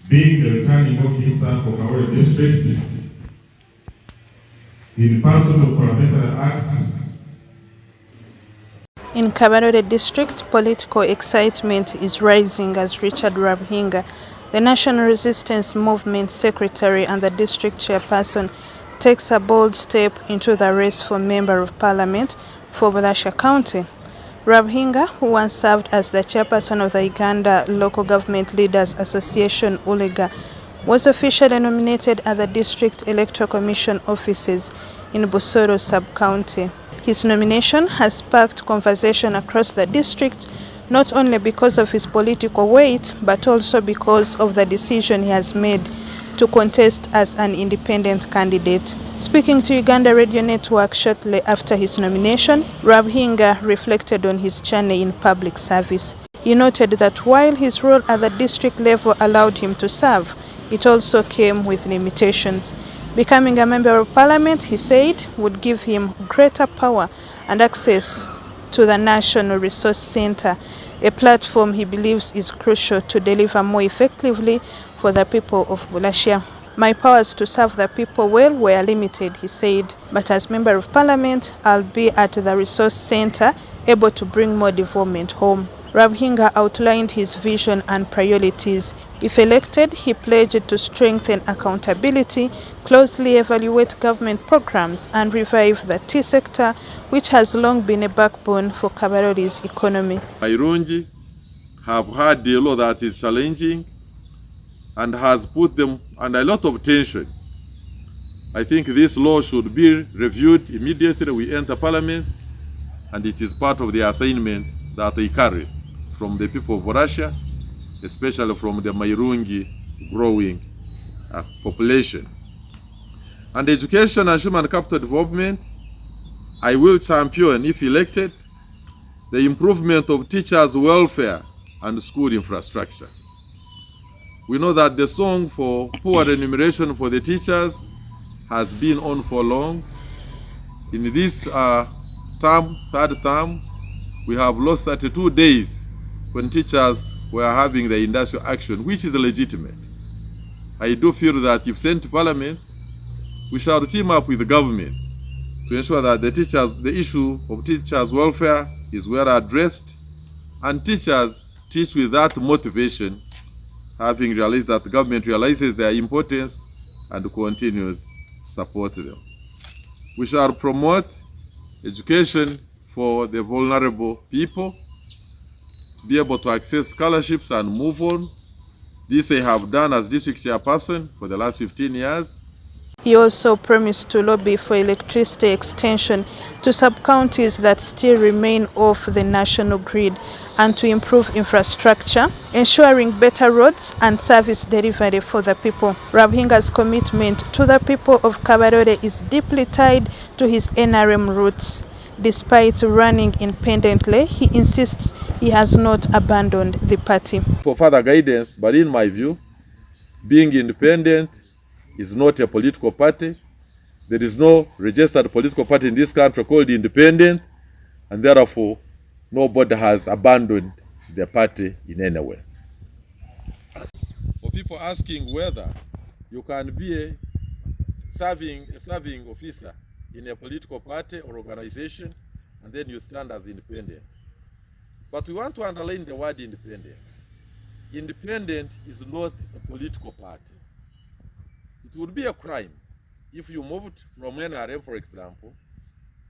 being the returning officer for Kabarole District, in person of Parliamentary Act. In Kabarole District, political excitement is rising as Richard Rwabuhinga, the National Resistance Movement Secretary and the District Chairperson, takes a bold step into the race for Member of Parliament for Burahya County. Rwabuhinga, who once served as the Chairperson of the Uganda Local Government Leaders Association ULGA, was officially nominated at the District Electoral Commission offices in Busoro Sub-County. His nomination has sparked conversation across the district, not only because of his political weight, but also because of the decision he has made to contest as an independent candidate. Speaking to Uganda Radio Network shortly after his nomination, Rwabuhinga reflected on his journey in public service. He noted that while his role at the district level allowed him to serve, it also came with limitations. Becoming a member of parliament, he said, would give him greater power and access to the National Resource Center, a platform he believes is crucial to deliver more effectively for the people of Burahya. My powers to serve the people well were limited, he said, but as member of parliament, I'll be at the resource center, able to bring more development home. Rwabuhinga outlined his vision and priorities. If elected, he pledged to strengthen accountability, closely evaluate government programs, and revive the tea sector, which has long been a backbone for Kabarole's economy. Irungi have had a law that is challenging and has put them under a lot of tension. I think this law should be reviewed immediately we enter parliament, and it is part of the assignment that they carry from the people of Burahya, especially from the Mairungi growing population. And education and human capital development, I will champion, if elected, the improvement of teachers' welfare and school infrastructure. We know that the song for poor remuneration for the teachers has been on for long. In this third term, we have lost 32 days when teachers were having the industrial action, which is legitimate. I do feel that if sent to parliament, we shall team up with the government to ensure that the issue of teachers' welfare is well addressed, and teachers teach with that motivation, having realized that the government realizes their importance and continues to support them. We shall promote education for the vulnerable people, to be able to access scholarships and move on. This I have done as district chairperson for the last 15 years. He also promised to lobby for electricity extension to sub-counties that still remain off the national grid and to improve infrastructure, ensuring better roads and service delivery for the people. Rwabuhinga's commitment to the people of Kabarole is deeply tied to his NRM roots. Despite running independently, he insists he has not abandoned the party. For further guidance, but in my view, being independent is not a political party. There is no registered political party in this country called independent, and therefore nobody has abandoned the party in any way. For people asking whether you can be a serving officer in a political party or organization and then you stand as independent. But we want to underline the word independent. Independent is not a political party. It would be a crime if you moved from NRM, for example,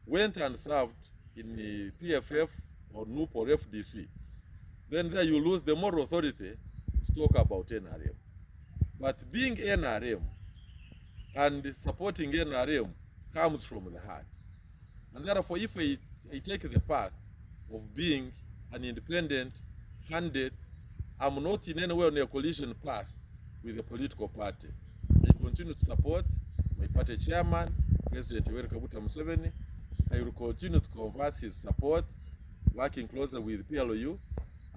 went and served in the PFF or NUP or FDC. Then there you lose the moral authority to talk about NRM. But being NRM and supporting NRM comes from the heart. And therefore, if I take the path of being an independent candidate, I'm not in any way on a coalition path with a political party. I continue to support my party chairman, President Museveni. I will continue to converse his support, working closely with PLU,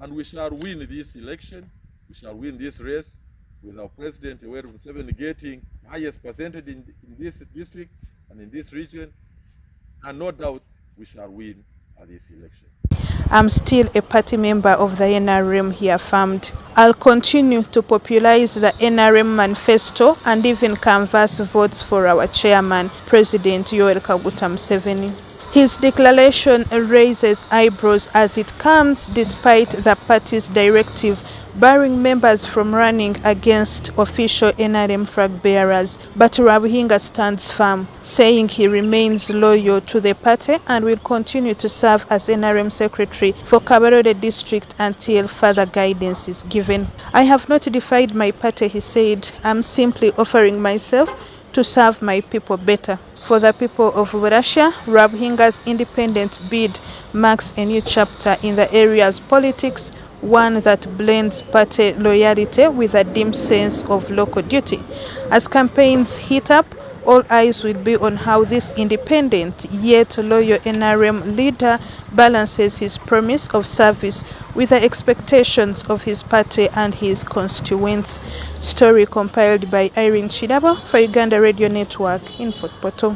and we shall win this election. We shall win this race with our President Museveni getting highest percentage in this district and in this region, and no doubt we shall win this election. I'm still a party member of the NRM, he affirmed. I'll continue to popularize the NRM manifesto and even canvass votes for our chairman, President Museveni. His declaration raises eyebrows as it comes despite the party's directive barring members from running against official NRM flag bearers. But Rwabuhinga stands firm, saying he remains loyal to the party and will continue to serve as NRM Secretary for Kabarole District until further guidance is given. I have not defied my party, he said. I'm simply offering myself to serve my people better. For the people of Burahya, Rwabuhinga's independent bid marks a new chapter in the area's politics, one that blends party loyalty with a deep sense of local duty. As campaigns heat up, all eyes will be on how this independent yet loyal NRM leader balances his promise of service with the expectations of his party and his constituents. Story compiled by Irene Chidabo for Uganda Radio Network in Fort Portal.